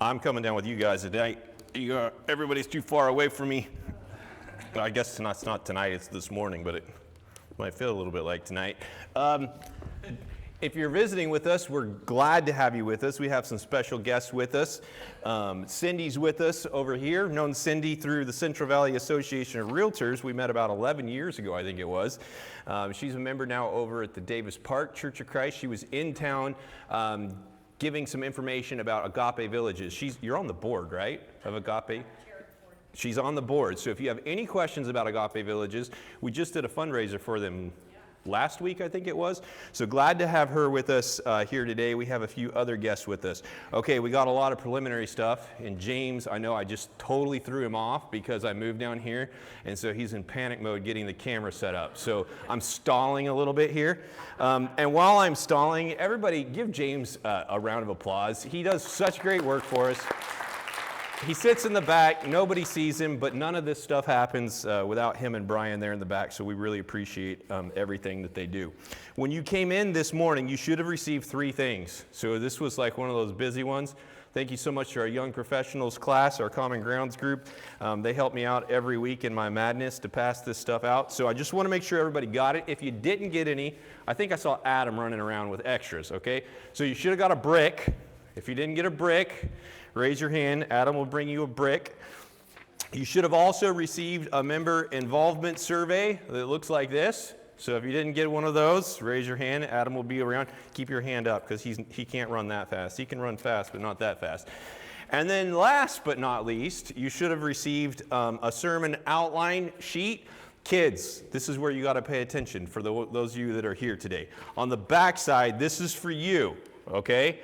I'm coming down with you guys today. Everybody's too far away from me. I guess it's not tonight, it's this morning, but it might feel a little bit like tonight. If you're visiting with us, we're glad to have you with us. We have some special guests with us. Cindy's with us over here. Known Cindy through the Central Valley Association of Realtors. We met about 11 years ago, I think it was. She's a member now over at the Davis Park Church of Christ. She was in town giving some information about Agape Villages. You're on the board, right, of Agape? She's on the board. So if you have any questions about Agape Villages, we just did a fundraiser for them last week, I think it was. So glad to have her with us here today. We have a few other guests with us. Okay, we got a lot of preliminary stuff. And James, I know I just totally threw him off because I moved down here. And so he's in panic mode getting the camera set up. So I'm stalling a little bit here. And while I'm stalling, everybody give James a round of applause. He does such great work for us. He sits in the back, nobody sees him, but none of this stuff happens without him and Brian there in the back, so we really appreciate everything that they do. When you came in this morning, you should have received 3 things. So this was like one of those busy ones. Thank you so much to our Young Professionals class, our Common Grounds group. They help me out every week in my madness to pass this stuff out. So I just want to make sure everybody got it. If you didn't get any, I think I saw Adam running around with extras, okay? So you should have got a brick. If you didn't get a brick, raise your hand. Adam will bring you a brick. You should have also received a member involvement survey that looks like this. So if you didn't get one of those, raise your hand. Adam will be around. Keep your hand up because he can't run that fast. He can run fast, but not that fast. And then last but not least, you should have received a sermon outline sheet. Kids, this is where you got to pay attention for those of you that are here today. On the back side, this is for you, okay?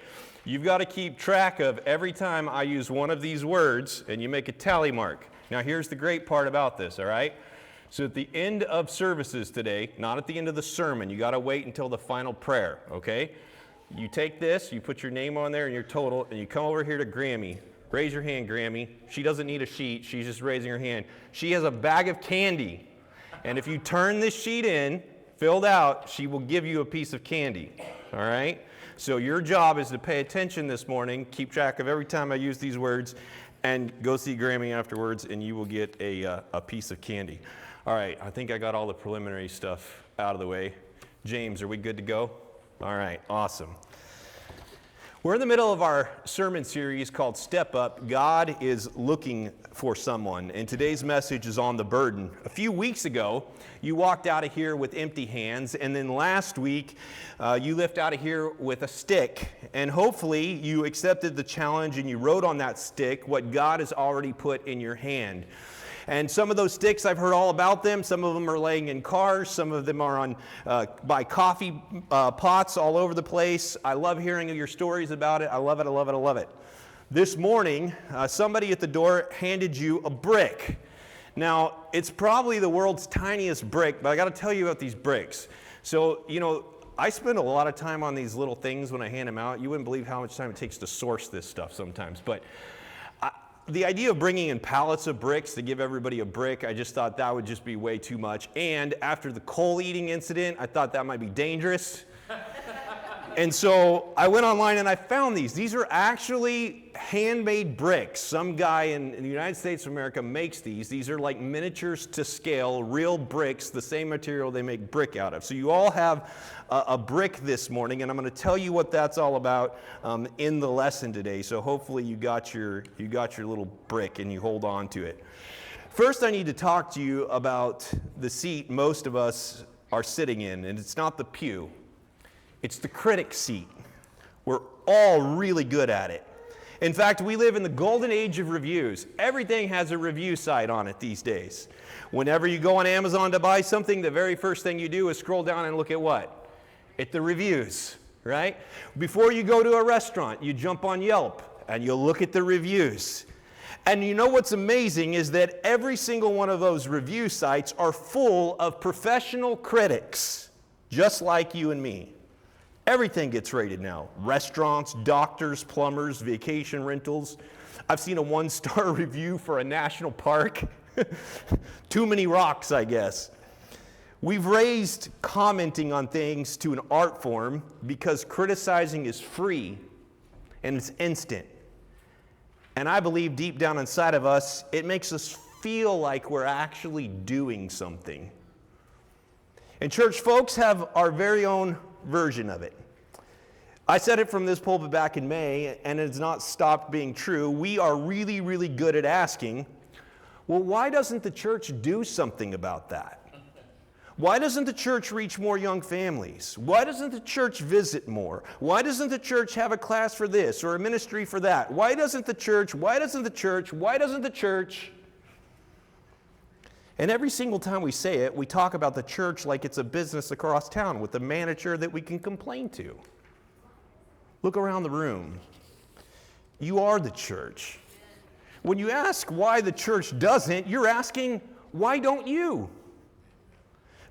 You've got to keep track of every time I use one of these words, and you make a tally mark. Now, here's the great part about this, all right? So at the end of services today, not at the end of the sermon, you got to wait until the final prayer, okay? You take this, you put your name on there and your total, and you come over here to Grammy. Raise your hand, Grammy. She doesn't need a sheet. She's just raising her hand. She has a bag of candy, and if you turn this sheet in, filled out, she will give you a piece of candy, all right? So your job is to pay attention this morning, keep track of every time I use these words, and go see Grammy afterwards, and you will get a piece of candy. All right, I think I got all the preliminary stuff out of the way. James, are we good to go? All right, awesome. We're in the middle of our sermon series called Step Up, God is Looking for Someone, and today's message is on the burden. A few weeks ago, you walked out of here with empty hands, and then last week, you left out of here with a stick, and hopefully you accepted the challenge and you wrote on that stick what God has already put in your hand. And some of those sticks, I've heard all about them. Some of them are laying in cars. Some of them are on by coffee pots all over the place. I love hearing your stories about it. I love it, I love it, I love it. This morning, somebody at the door handed you a brick. Now, it's probably the world's tiniest brick, but I got to tell you about these bricks. So, I spend a lot of time on these little things when I hand them out. You wouldn't believe how much time it takes to source this stuff sometimes. But the idea of bringing in pallets of bricks to give everybody a brick, I just thought that would just be way too much. And after the coal eating incident, I thought that might be dangerous. And so I went online and I found these. These are actually handmade bricks. Some guy in the United States of America makes these. These are like miniatures to scale, real bricks, the same material they make brick out of. So you all have a brick this morning, and I'm going to tell you what that's all about in the lesson today. So hopefully you got your little brick and you hold on to it. First, I need to talk to you about the seat most of us are sitting in, and it's not the pew. It's the critic seat. We're all really good at it. In fact, we live in the golden age of reviews. Everything has a review site on it these days. Whenever you go on Amazon to buy something, the very first thing you do is scroll down and look at what? At the reviews, right? Before you go to a restaurant, you jump on Yelp and you look at the reviews. And you know what's amazing is that every single one of those review sites are full of professional critics, just like you and me. Everything gets rated now. Restaurants, doctors, plumbers, vacation rentals. I've seen a 1-star review for a national park. Too many rocks, I guess. We've raised commenting on things to an art form because criticizing is free and it's instant. And I believe deep down inside of us, it makes us feel like we're actually doing something. And church folks have our very own version of it. I said it from this pulpit back in May, and it's not stopped being true. We are really, really good at asking, well, why doesn't the church do something about that? Why doesn't the church reach more young families? Why doesn't the church visit more? Why doesn't the church have a class for this or a ministry for that? Why doesn't the church? Why doesn't the church? Why doesn't the church? And every single time we say it, we talk about the church like it's a business across town with a manager that we can complain to. Look around the room. You are the church. When you ask why the church doesn't, you're asking, why don't you?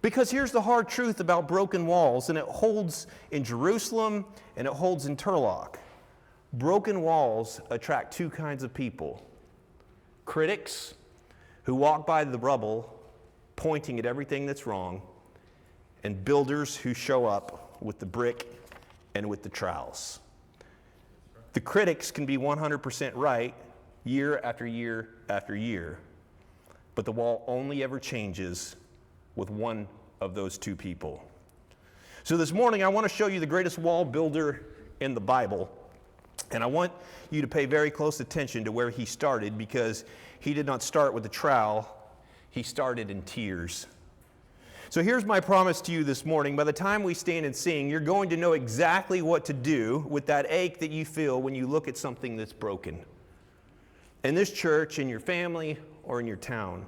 Because here's the hard truth about broken walls, and it holds in Jerusalem and it holds in Turlock. Broken walls attract two kinds of people. Critics who walk by the rubble pointing at everything that's wrong, and builders who show up with the brick and with the trowels. The critics can be 100% right year after year after year, but the wall only ever changes with one of those two people. So this morning I want to show you the greatest wall builder in the Bible, and I want you to pay very close attention to where he started, because he did not start with a trowel, he started in tears. So here's my promise to you this morning. By the time we stand and sing, you're going to know exactly what to do with that ache that you feel when you look at something that's broken. In this church, in your family, or in your town.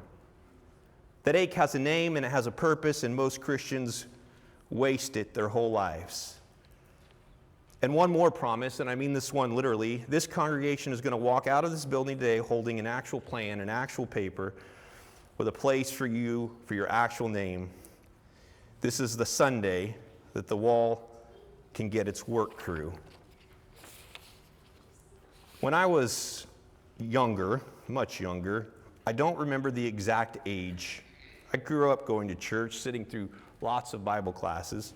That ache has a name and it has a purpose, and most Christians waste it their whole lives. And one more promise, and I mean this one literally, this congregation is going to walk out of this building today holding an actual plan, an actual paper, with a place for you, for your actual name. This is the Sunday that the wall can get its work through. When I was younger, much younger, I don't remember the exact age. I grew up going to church, sitting through lots of Bible classes.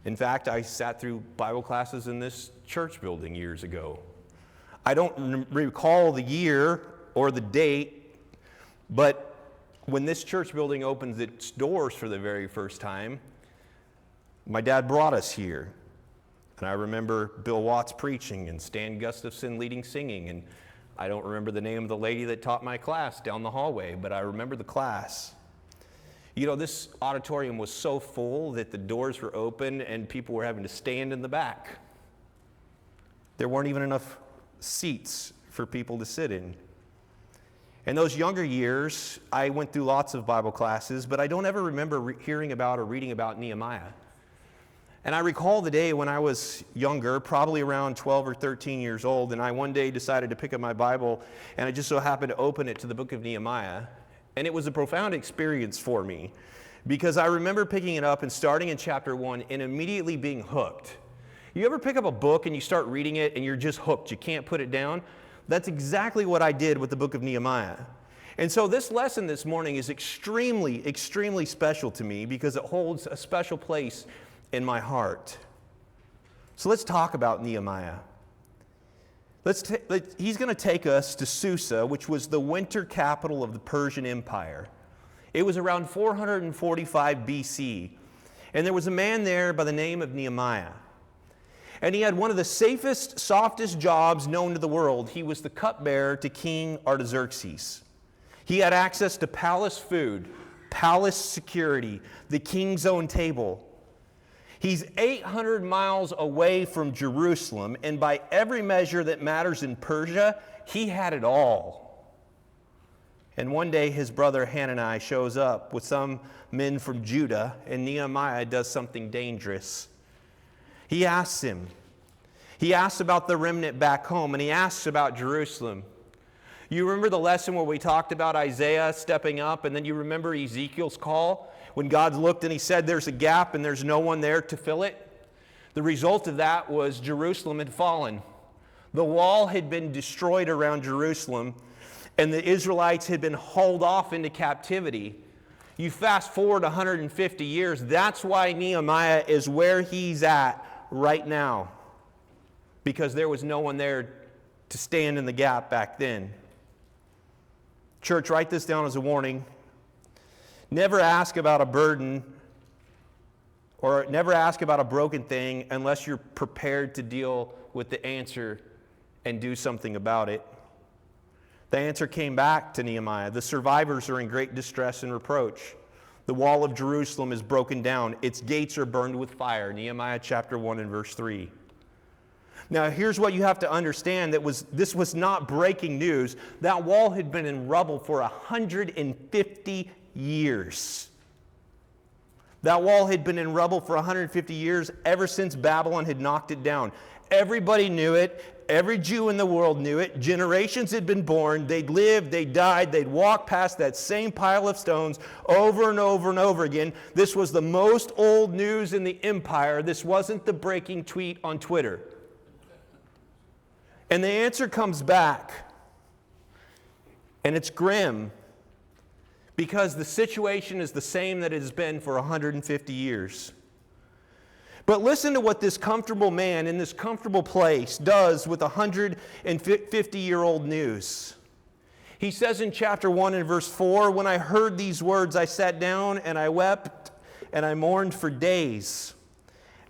In fact, I sat through Bible classes in this church building years ago. I don't recall the year or the date, but when this church building opened its doors for the very first time, my dad brought us here. And I remember Bill Watts preaching and Stan Gustafson leading singing, and I don't remember the name of the lady that taught my class down the hallway, but I remember the class. You know, this auditorium was so full that the doors were open and people were having to stand in the back. There weren't even enough seats for people to sit in. In those younger years, I went through lots of Bible classes, but I don't ever remember hearing about or reading about Nehemiah. And I recall the day when I was younger, probably around 12 or 13 years old, and I one day decided to pick up my Bible, and I just so happened to open it to the book of Nehemiah. And it was a profound experience for me, because I remember picking it up and starting in chapter 1 and immediately being hooked. You ever pick up a book and you start reading it and you're just hooked? You can't put it down? That's exactly what I did with the book of Nehemiah. And so this lesson this morning is extremely, extremely special to me, because it holds a special place in my heart. So let's talk about Nehemiah. He's going to take us to Susa, which was the winter capital of the Persian Empire. It was around 445 BC, and there was a man there by the name of Nehemiah. And he had one of the safest, softest jobs known to the world. He was the cupbearer to King Artaxerxes. He had access to palace food, palace security, the king's own table. He's 800 miles away from Jerusalem, and by every measure that matters in Persia, he had it all. And one day his brother Hanani shows up with some men from Judah, and Nehemiah does something dangerous. He asks him. He asks about the remnant back home, and he asks about Jerusalem. You remember the lesson where we talked about Isaiah stepping up, and then you remember Ezekiel's call? When God looked and he said there's a gap and there's no one there to fill it? The result of that was Jerusalem had fallen. The wall had been destroyed around Jerusalem, and the Israelites had been hauled off into captivity. You fast forward 150 years, that's why Nehemiah is where he's at right now. Because there was no one there to stand in the gap back then. Church, write this down as a warning. Never ask about a burden or never ask about a broken thing unless you're prepared to deal with the answer and do something about it. The answer came back to Nehemiah. The survivors are in great distress and reproach. The wall of Jerusalem is broken down. Its gates are burned with fire. Nehemiah chapter 1 and verse 3. Now here's what you have to understand. This was not breaking news. That wall had been in rubble for 150 years. That wall had been in rubble for 150 years ever since Babylon had knocked it down. Everybody knew it. Every Jew in the world knew it. Generations had been born. They'd lived, they'd died, they'd walked past that same pile of stones over and over and over again. This was the most old news in the empire. This wasn't the breaking tweet on Twitter. And the answer comes back. And it's grim because the situation is the same that it has been for 150 years. But listen to what this comfortable man in this comfortable place does with 150-year-old news. He says in chapter 1 and verse 4, "When I heard these words, I sat down and I wept and I mourned for days.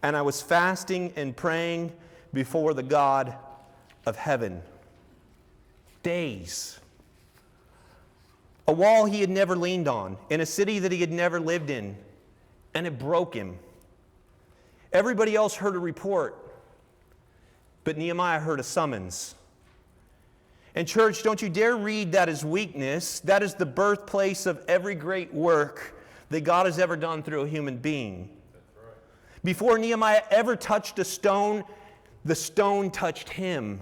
And I was fasting and praying before the God of heaven." Days. A wall he had never leaned on, in a city that he had never lived in, and it broke him. Everybody else heard a report, but Nehemiah heard a summons. And church, don't you dare read that as weakness. That is the birthplace of every great work that God has ever done through a human being. That's right. Before Nehemiah ever touched a stone, the stone touched him.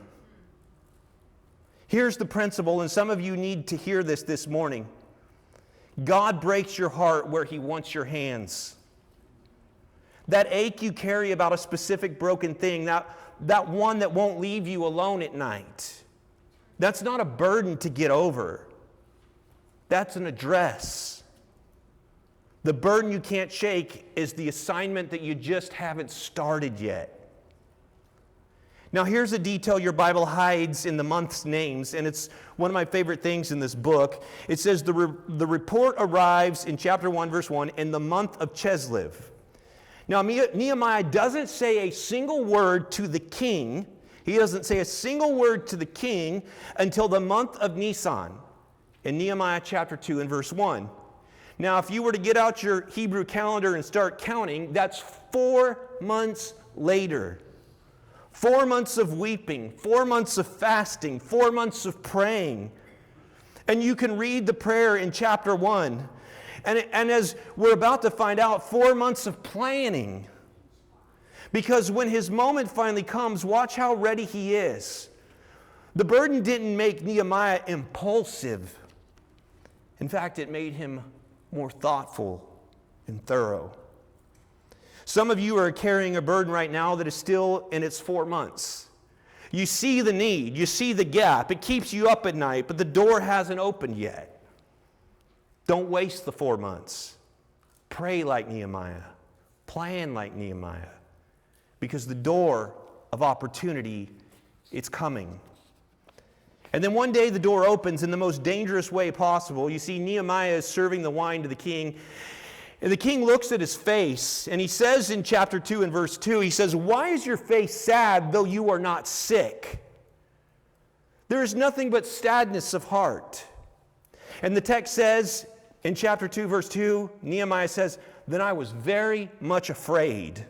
Here's the principle, and some of you need to hear this morning. God breaks your heart where he wants your hands. That ache you carry about a specific broken thing, that one that won't leave you alone at night, that's not a burden to get over. That's an address. The burden you can't shake is the assignment that you just haven't started yet. Now here's a detail your Bible hides in the month's names, and it's one of my favorite things in this book. It says the report arrives in chapter 1, verse 1, in the month of Chislev. Now Nehemiah doesn't say a single word to the king. He doesn't say a single word to the king until the month of Nisan in Nehemiah chapter 2 and verse 1. Now if you were to get out your Hebrew calendar and start counting, that's 4 months later. 4 months of weeping, 4 months of fasting, 4 months of praying. And you can read the prayer in chapter 1. And as we're about to find out, 4 months of planning. Because when his moment finally comes, watch how ready he is. The burden didn't make Nehemiah impulsive. In fact, it made him more thoughtful and thorough. Some of you are carrying a burden right now that is still in its 4 months. You see the need, you see the gap. It keeps you up at night, but the door hasn't opened yet. Don't waste the 4 months. Pray like Nehemiah. Plan like Nehemiah. Because the door of opportunity, it's coming. And then one day the door opens in the most dangerous way possible. You see Nehemiah is serving the wine to the king. And the king looks at his face, and he says in chapter 2 and verse 2, he says, "Why is your face sad, though you are not sick? There is nothing but sadness of heart." And the text says in chapter 2, verse 2, Nehemiah says, "Then I was very much afraid."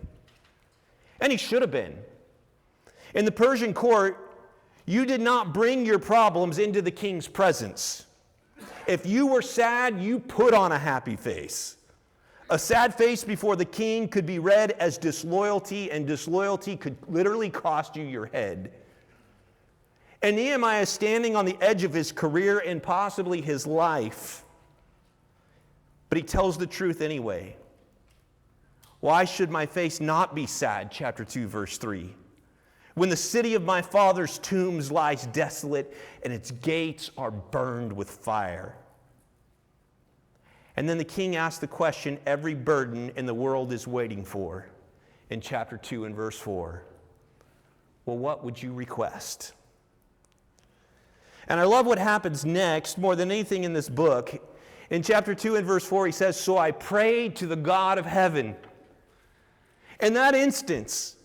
And he should have been. In the Persian court, you did not bring your problems into the king's presence. If you were sad, you put on a happy face. A sad face before the king could be read as disloyalty, and disloyalty could literally cost you your head. And Nehemiah is standing on the edge of his career and possibly his life. But he tells the truth anyway. "Why should my face not be sad?" Chapter 2, verse 3. "When the city of my father's tombs lies desolate and its gates are burned with fire." And then the king asks the question every burden in the world is waiting for in chapter 2 and verse 4. "Well, what would you request?" And I love what happens next more than anything in this book. In chapter 2 and verse 4, he says, "So I prayed to the God of heaven." In that instance,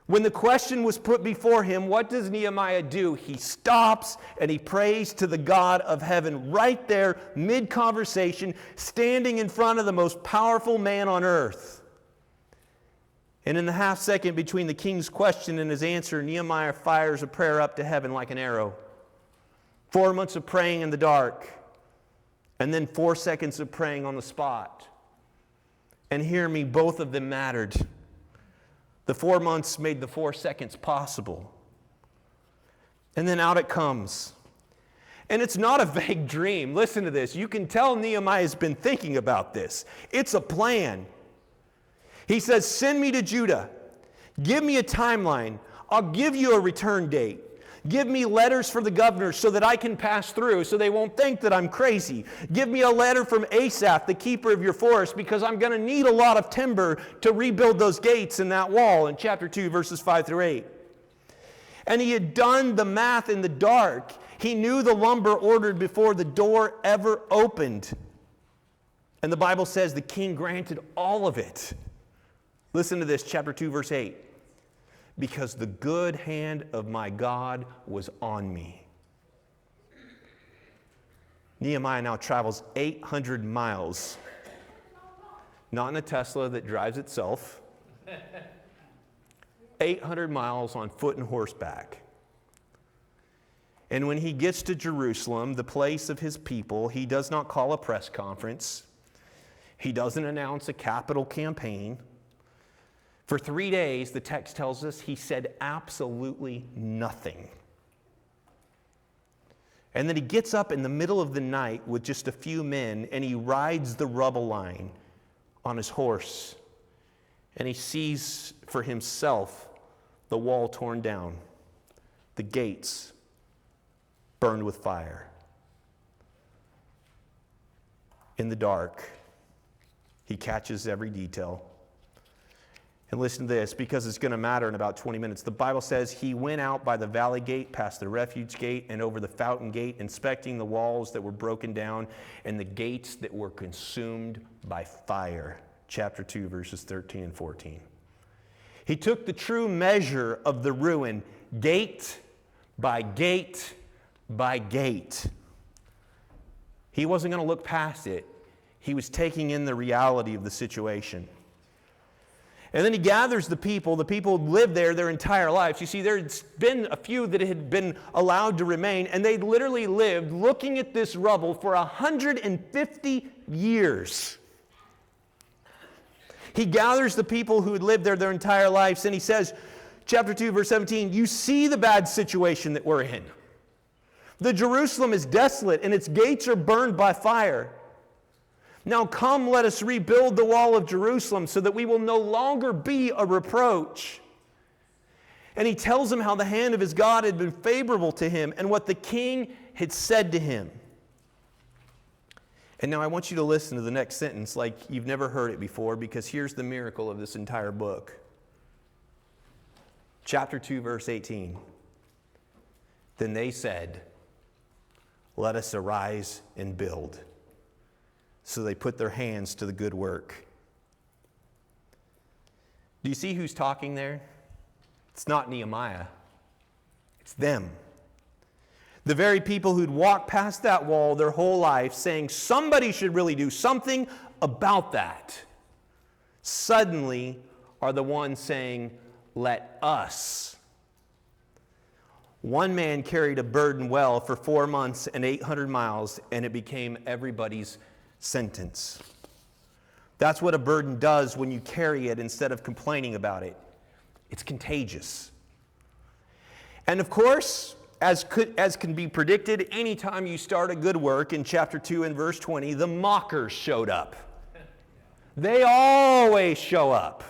when the question was put before him, what does Nehemiah do? He stops and he prays to the God of heaven right there, mid-conversation, standing in front of the most powerful man on earth. And in the half second between the king's question and his answer, Nehemiah fires a prayer up to heaven like an arrow. 4 months of praying in the dark, and then 4 seconds of praying on the spot. And hear me, both of them mattered. The 4 months made the 4 seconds possible. And then out it comes. And it's not a vague dream. Listen to this. You can tell Nehemiah's been thinking about this. It's a plan. He says, "Send me to Judah. Give me a timeline. I'll give you a return date. Give me letters for the governors so that I can pass through so they won't think that I'm crazy. Give me a letter from Asaph, the keeper of your forest, because I'm going to need a lot of timber to rebuild those gates and that wall," in chapter 2, verses 5 through 8. And he had done the math in the dark. He knew the lumber ordered before the door ever opened. And the Bible says the king granted all of it. Listen to this, chapter 2, verse 8. "Because the good hand of my God was on me." Nehemiah now travels 800 miles. Not in a Tesla that drives itself. 800 miles on foot and horseback. And when he gets to Jerusalem, the place of his people, he does not call a press conference. He doesn't announce a capital campaign. For 3 days, the text tells us, he said absolutely nothing. And then he gets up in the middle of the night with just a few men, and he rides the rubble line on his horse. And he sees for himself the wall torn down, the gates burned with fire. In the dark, he catches every detail. And listen to this, because it's going to matter in about 20 minutes. The Bible says he went out by the valley gate, past the refuge gate, and over the fountain gate, inspecting the walls that were broken down and the gates that were consumed by fire. Chapter 2, verses 13 and 14. He took the true measure of the ruin, gate by gate by gate. He wasn't going to look past it. He was taking in the reality of the situation. And then he gathers the people who lived there their entire lives. You see, there's been a few that had been allowed to remain, and they literally lived looking at this rubble for 150 years. He gathers the people who had lived there their entire lives, and he says, chapter 2, verse 17, "You see the bad situation that we're in. The Jerusalem is desolate, and its gates are burned by fire. Now come, let us rebuild the wall of Jerusalem so that we will no longer be a reproach." And he tells him how the hand of his God had been favorable to him and what the king had said to him. And now I want you to listen to the next sentence like you've never heard it before, because here's the miracle of this entire book. Chapter 2, verse 18. "Then they said, 'Let us arise and build.' So they put their hands to the good work." Do you see who's talking there? It's not Nehemiah. It's them. The very people who'd walked past that wall their whole life saying somebody should really do something about that, suddenly are the ones saying, "Let us." One man carried a burden well for 4 months and 800 miles, and it became everybody's sentence. That's what a burden does when you carry it instead of complaining about it. It's contagious. And of course, as can be predicted, anytime you start a good work in chapter 2 and verse 20, the mockers showed up. They always show up.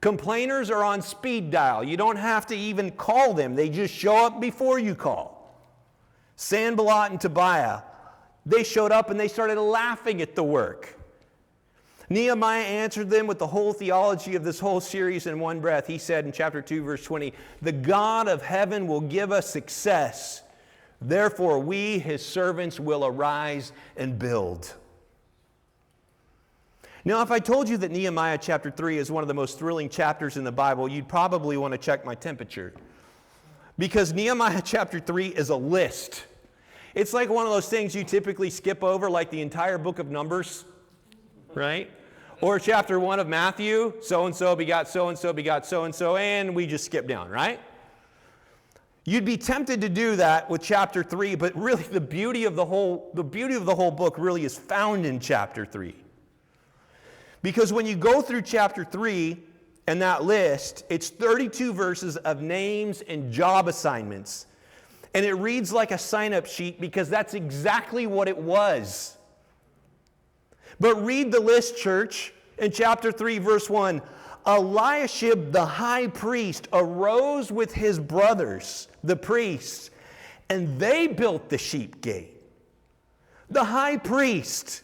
Complainers are on speed dial. You don't have to even call them. They just show up before you call. Sanballat and Tobiah, they showed up and they started laughing at the work. Nehemiah answered them with the whole theology of this whole series in one breath. He said in chapter 2, verse 20, "The God of heaven will give us success Therefore, we, his servants, will arise and build. Now, if I told you that Nehemiah chapter 3 is one of the most thrilling chapters in the Bible, you'd probably want to check my temperature. Because Nehemiah chapter 3 is a list. It's like one of those things you typically skip over, like the entire book of Numbers, right? Or chapter 1 of Matthew, so-and-so begot so-and-so begot so-and-so, and we just skip down, right? You'd be tempted to do that with chapter 3, but really the beauty of the whole book really is found in chapter 3. Because when you go through chapter 3 and that list, it's 32 verses of names and job assignments. And it reads like a sign-up sheet because that's exactly what it was. But read the list, church, in chapter 3, verse 1. Eliashib, the high priest, arose with his brothers, the priests, and they built the sheep gate. The high priest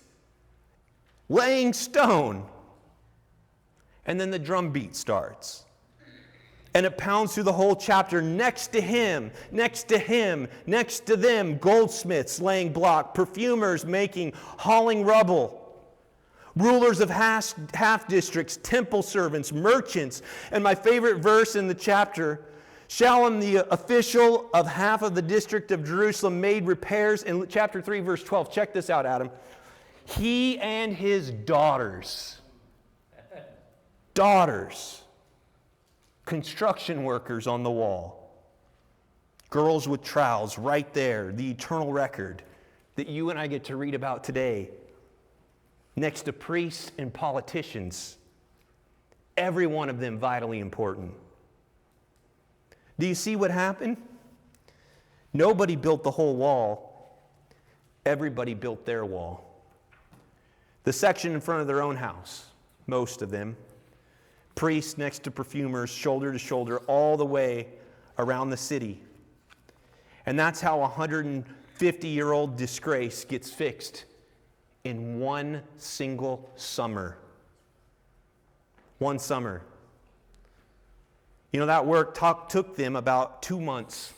laying stone. And then the drum beat starts. And it pounds through the whole chapter. Next to him, next to him, next to them, goldsmiths laying block, perfumers hauling rubble, rulers of half districts, temple servants, merchants. And my favorite verse in the chapter, Shallum, the official of half of the district of Jerusalem, made repairs. In chapter 3, verse 12, check this out, Adam. He and his daughters, construction workers on the wall, girls with trowels right there, the eternal record that you and I get to read about today, next to priests and politicians, every one of them vitally important. Do you see what happened? Nobody built the whole wall. Everybody built their wall. The section in front of their own house, most of them. Priests next to perfumers, shoulder to shoulder, all the way around the city. And that's how a 150-year-old disgrace gets fixed in one single summer. One summer. You know, that work took them about 2 months.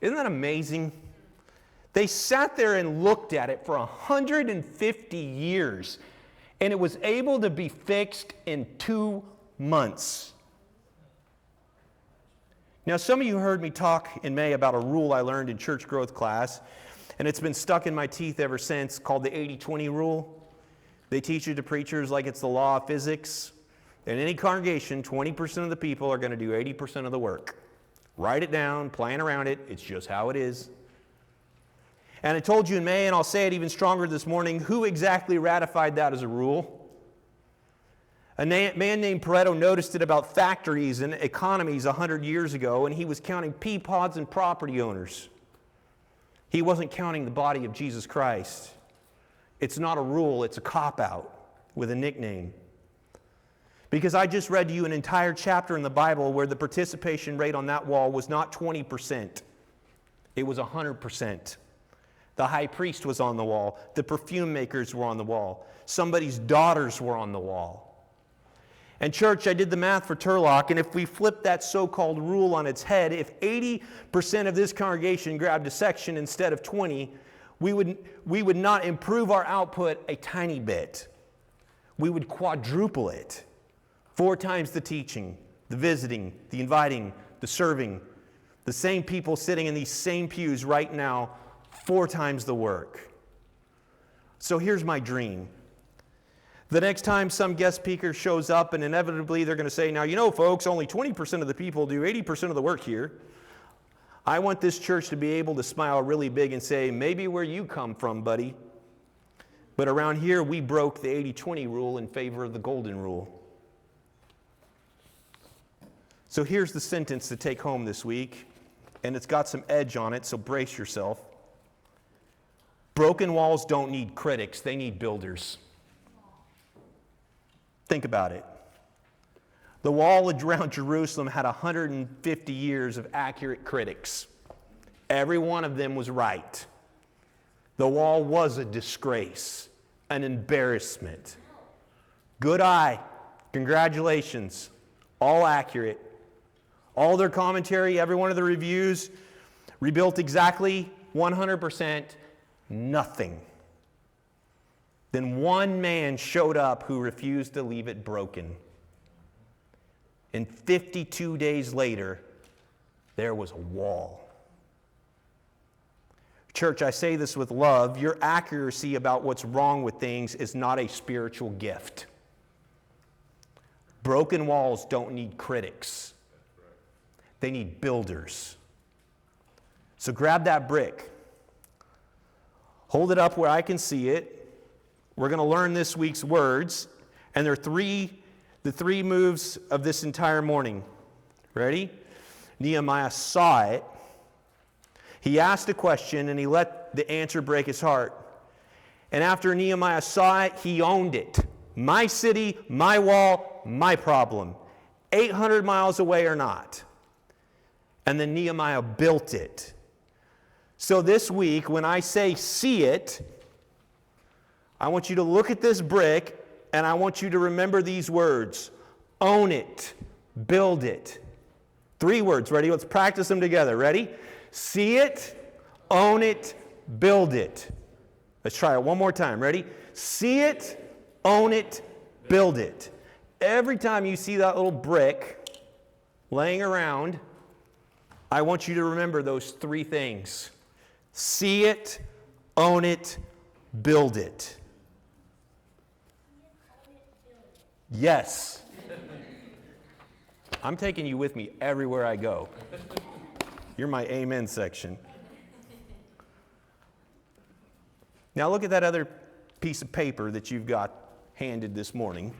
Isn't that amazing? They sat there and looked at it for 150 years, and it was able to be fixed in 2 months. Now, some of you heard me talk in May about a rule I learned in church growth class, and it's been stuck in my teeth ever since, called the 80-20 rule. They teach it to preachers like it's the law of physics. In any congregation, 20% of the people are going to do 80% of the work. Write it down, plan around it. It's just how it is. And I told you in May, and I'll say it even stronger this morning, who exactly ratified that as a rule? A man named Pareto noticed it about factories and economies 100 years ago, and he was counting pea pods and property owners. He wasn't counting the body of Jesus Christ. It's not a rule, it's a cop-out with a nickname. Because I just read to you an entire chapter in the Bible where the participation rate on that wall was not 20%. It was 100%. The high priest was on the wall. The perfume makers were on the wall. Somebody's daughters were on the wall. And church, I did the math for Turlock, and if we flip that so-called rule on its head, if 80% of this congregation grabbed a section instead of 20, we would not improve our output a tiny bit. We would quadruple it. 4 times the teaching, the visiting, the inviting, the serving, the same people sitting in these same pews right now, 4 times the work. So here's my dream. The next time some guest speaker shows up, and inevitably they're going to say, now, you know, folks, only 20% of the people do 80% of the work here. I want this church to be able to smile really big and say, maybe where you come from, buddy. But around here, we broke the 80-20 rule in favor of the golden rule. So here's the sentence to take home this week, and it's got some edge on it, so brace yourself. Broken walls don't need critics, they need builders. Think about it. The wall around Jerusalem had 150 years of accurate critics. Every one of them was right. The wall was a disgrace, an embarrassment. Good eye, congratulations, all accurate. All their commentary, every one of the reviews Rebuilt exactly 100%, nothing. Then one man showed up who refused to leave it broken. And 52 days later, there was a wall. Church, I say this with love. Your accuracy about what's wrong with things is not a spiritual gift. Broken walls don't need critics. They need builders. So grab that brick. Hold it up where I can see it. We're going to learn this week's words. And there are the three moves of this entire morning. Ready? Nehemiah saw it. He asked a question and he let the answer break his heart. And after Nehemiah saw it, he owned it. My city, my wall, my problem. 800 miles away or not. And then Nehemiah built it. So this week, when I say see it, I want you to look at this brick and I want you to remember these words. Own it. Build it. 3 words. Ready? Let's practice them together. Ready? See it. Own it. Build it. Let's try it one more time. Ready? See it. Own it. Build it. Every time you see that little brick laying around, I want you to remember those 3 things. See it, own it, build it. Yes. I'm taking you with me everywhere I go. You're my amen section. Now look at that other piece of paper that you've got handed this morning,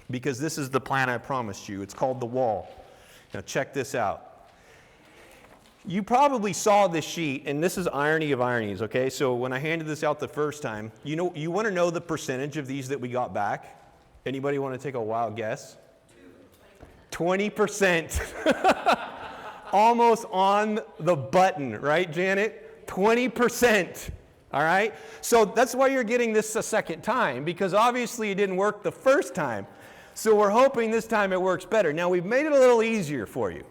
because this is the plan I promised you. It's called the wall. Now check this out. You probably saw this sheet, and this is irony of ironies, okay? So when I handed this out the first time, you want to know the percentage of these that we got back? Anybody want to take a wild guess? 20%. Almost on the button, right, Janet? 20%. All right? So that's why you're getting this a second time, because obviously it didn't work the first time. So we're hoping this time it works better. Now we've made it a little easier for you.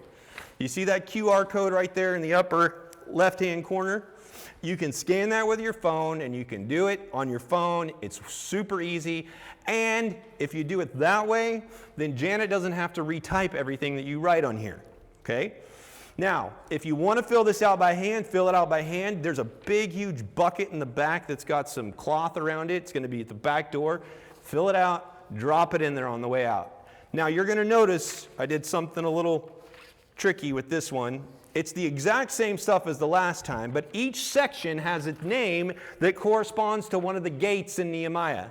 You see that QR code right there in the upper left-hand corner? You can scan that with your phone, and you can do it on your phone. It's super easy. And if you do it that way, then Janet doesn't have to retype everything that you write on here. Okay? Now, if you want to fill this out by hand, fill it out by hand. There's a big, huge bucket in the back that's got some cloth around it. It's going to be at the back door. Fill it out, drop it in there on the way out. Now, you're going to notice I did something a little tricky with this one. It's the exact same stuff as the last time, but each section has its name that corresponds to one of the gates in Nehemiah.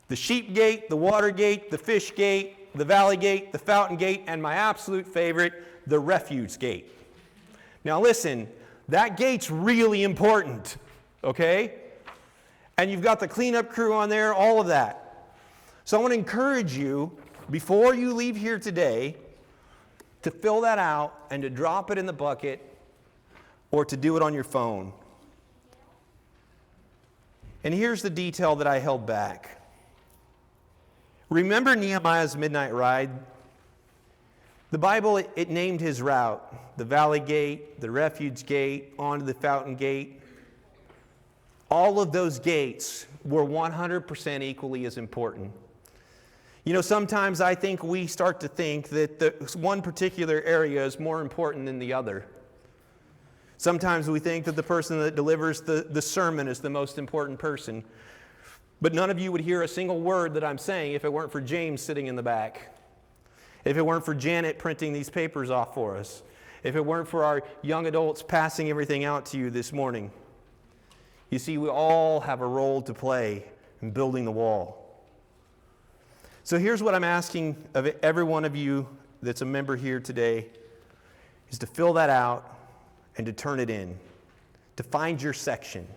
The sheep gate, the water gate, the fish gate, the valley gate, the fountain gate, and my absolute favorite, the refuge gate. Now listen, that gate's really important, okay? And you've got the cleanup crew on there, all of that. So I want to encourage you, before you leave here today, to fill that out and to drop it in the bucket or to do it on your phone. And here's the detail that I held back. Remember Nehemiah's midnight ride? The Bible, it named his route. The valley gate, the refuge gate, onto the fountain gate. All of those gates were 100% equally as important. You know, sometimes I think we start to think that one particular area is more important than the other. Sometimes we think that the person that delivers the sermon is the most important person. But none of you would hear a single word that I'm saying if it weren't for James sitting in the back. If it weren't for Janet printing these papers off for us. If it weren't for our young adults passing everything out to you this morning. You see, we all have a role to play in building the wall. So here's what I'm asking of every one of you that's a member here today, is to fill that out and to turn it in, to find your section.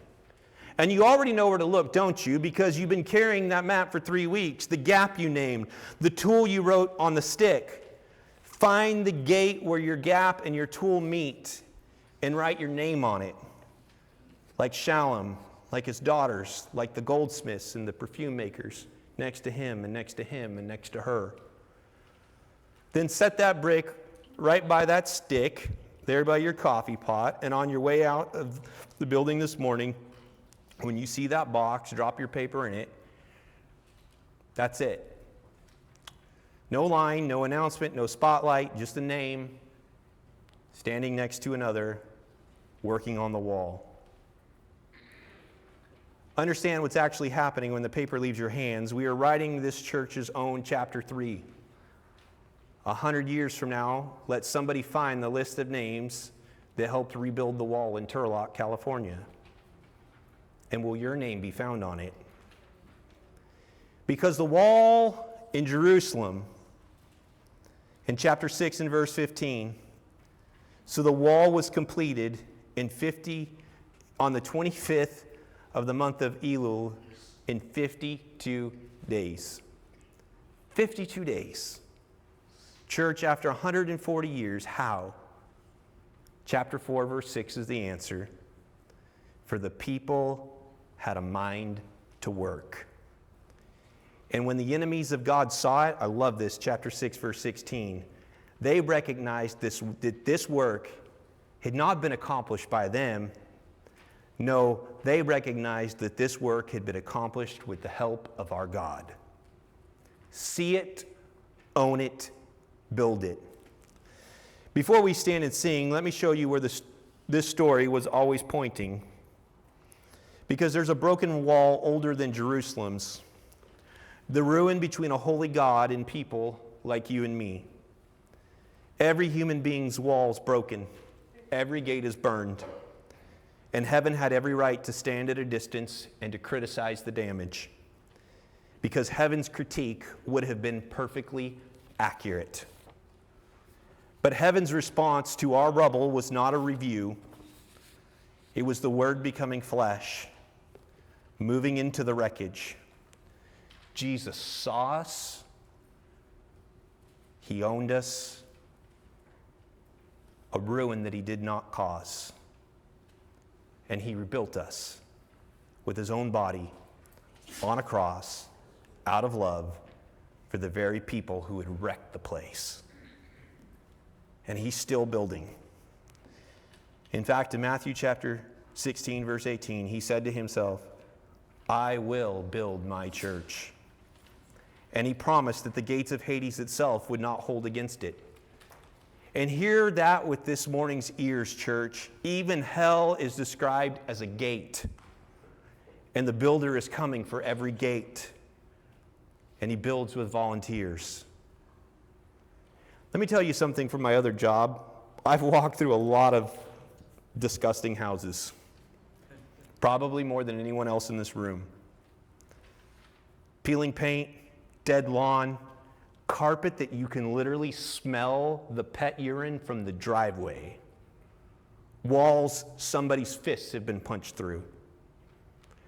And you already know where to look, don't you? Because you've been carrying that map for 3 weeks, the gap you named, the tool you wrote on the stick. Find the gate where your gap and your tool meet and write your name on it. Like Shallum, like his daughters, like the goldsmiths and the perfume makers. Next to him and next to him and next to her. Then set that brick right by that stick there by your coffee pot, and on your way out of the building this morning, when you see that box, drop your paper in it. That's it. No line, no announcement, no spotlight, just a name standing next to another, working on the wall. Understand what's actually happening when the paper leaves your hands. We are writing this church's own chapter 3. 100 years from now, let somebody find the list of names that helped rebuild the wall in Turlock, California. And will your name be found on it? Because the wall in Jerusalem, in chapter 6 and verse 15, so the wall was completed on the 25th of the month of Elul in 52 days. 52 days. Church, after 140 years, how? Chapter 4, verse 6 is the answer. For the people had a mind to work. And when the enemies of God saw it, I love this, chapter 6, verse 16, they recognized that this work had not been accomplished by them. No, they recognized that this work had been accomplished with the help of our God. See it, own it, build it. Before we stand and sing, let me show you where this story was always pointing. Because there's a broken wall older than Jerusalem's. The ruin between a holy God and people like you and me. Every human being's wall is broken. Every gate is burned. And heaven had every right to stand at a distance and to criticize the damage. Because heaven's critique would have been perfectly accurate. But heaven's response to our rubble was not a review. It was the Word becoming flesh, moving into the wreckage. Jesus saw us. He owned us. A ruin that he did not cause. And he rebuilt us with his own body on a cross, out of love, for the very people who had wrecked the place. And he's still building. In fact, in Matthew chapter 16, verse 18, he said to himself, I will build my church. And he promised that the gates of Hades itself would not hold against it. And hear that with this morning's ears, church. Even hell is described as a gate. And the builder is coming for every gate. And he builds with volunteers. Let me tell you something from my other job. I've walked through a lot of disgusting houses. Probably more than anyone else in this room. Peeling paint, dead lawn, carpet that you can literally smell the pet urine from the driveway. Walls somebody's fists have been punched through.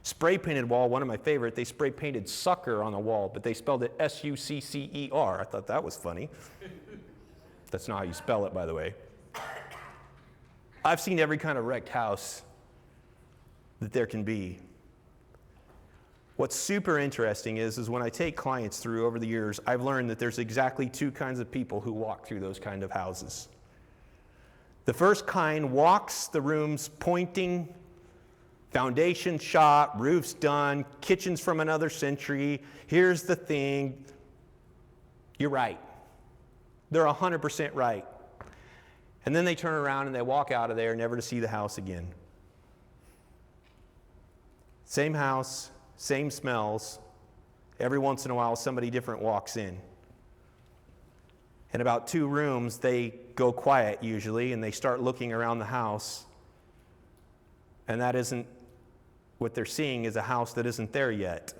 Spray painted wall, one of my favorite, they spray painted sucker on the wall, but they spelled it S-U-C-C-E-R. I thought that was funny. That's not how you spell it, by the way. I've seen every kind of wrecked house that there can be. What's super interesting is when I take clients through over the years, I've learned that there's exactly two kinds of people who walk through those kind of houses. The first kind walks the rooms pointing, foundation shot, roof's done, kitchen's from another century, here's the thing. You're right. They're 100% right. And then they turn around and they walk out of there never to see the house again. Same house, same smells. Every once in a while, somebody different walks in. In about 2 rooms, they go quiet usually, and they start looking around the house. And that isn't what they're seeing is a house that isn't there yet.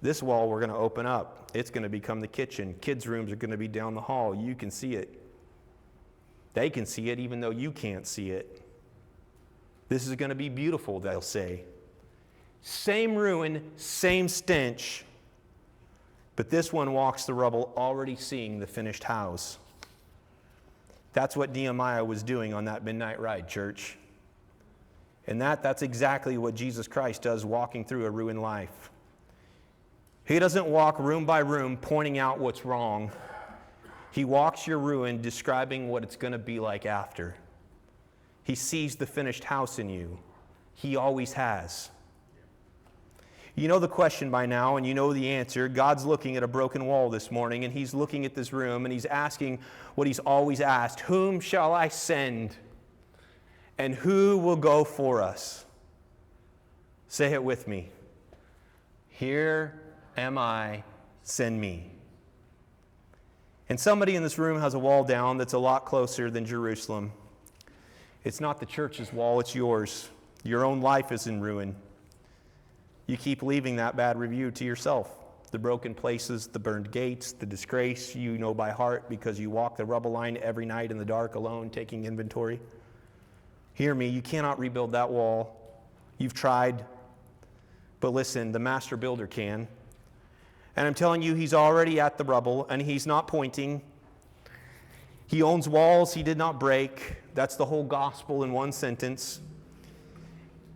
This wall we're going to open up. It's going to become the kitchen. Kids' rooms are going to be down the hall. You can see it. They can see it even though you can't see it. This is going to be beautiful, they'll say. Same ruin, same stench, but this one walks the rubble already seeing the finished house. That's what Nehemiah was doing on that midnight ride, church. And that's exactly what Jesus Christ does walking through a ruined life. He doesn't walk room by room pointing out what's wrong. He walks your ruin, describing what it's going to be like after. He sees the finished house in you. He always has. You know the question by now, and you know the answer. God's looking at a broken wall this morning, and he's looking at this room, and he's asking what he's always asked: whom shall I send? And who will go for us? Say it with me. Here am I, send me. And somebody in this room has a wall down that's a lot closer than Jerusalem. It's not the church's wall, it's yours. Your own life is in ruin. You keep leaving that bad review to yourself. The broken places, the burned gates, the disgrace you know by heart because you walk the rubble line every night in the dark alone taking inventory. Hear me, you cannot rebuild that wall. You've tried. But listen, the master builder can. And I'm telling you, he's already at the rubble, and he's not pointing. He owns walls he did not break. That's the whole gospel in one sentence.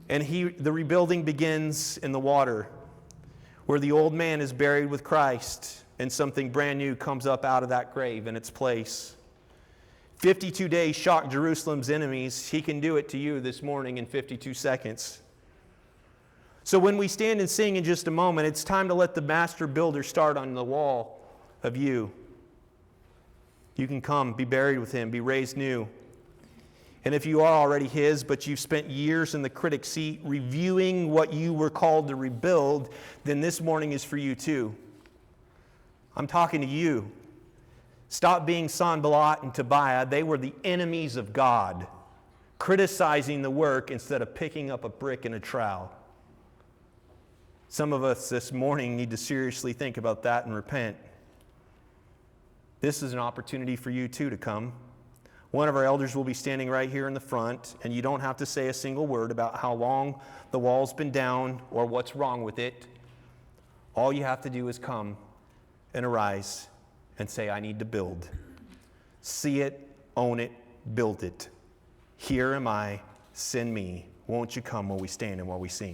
And the rebuilding begins in the water, where the old man is buried with Christ, and something brand new comes up out of that grave in its place. 52 days shocked Jerusalem's enemies. He can do it to you this morning in 52 seconds. So when we stand and sing in just a moment, it's time to let the master builder start on the wall of you. You can come, be buried with him, be raised new. And if you are already his, but you've spent years in the critic seat reviewing what you were called to rebuild, then this morning is for you too. I'm talking to you. Stop being Sanballat and Tobiah. They were the enemies of God, criticizing the work instead of picking up a brick and a trowel. Some of us this morning need to seriously think about that and repent. This is an opportunity for you too to come. One of our elders will be standing right here in the front, and you don't have to say a single word about how long the wall's been down or what's wrong with it. All you have to do is come and arise and say, I need to build. See it, own it, build it. Here am I, send me. Won't you come while we stand and while we sing?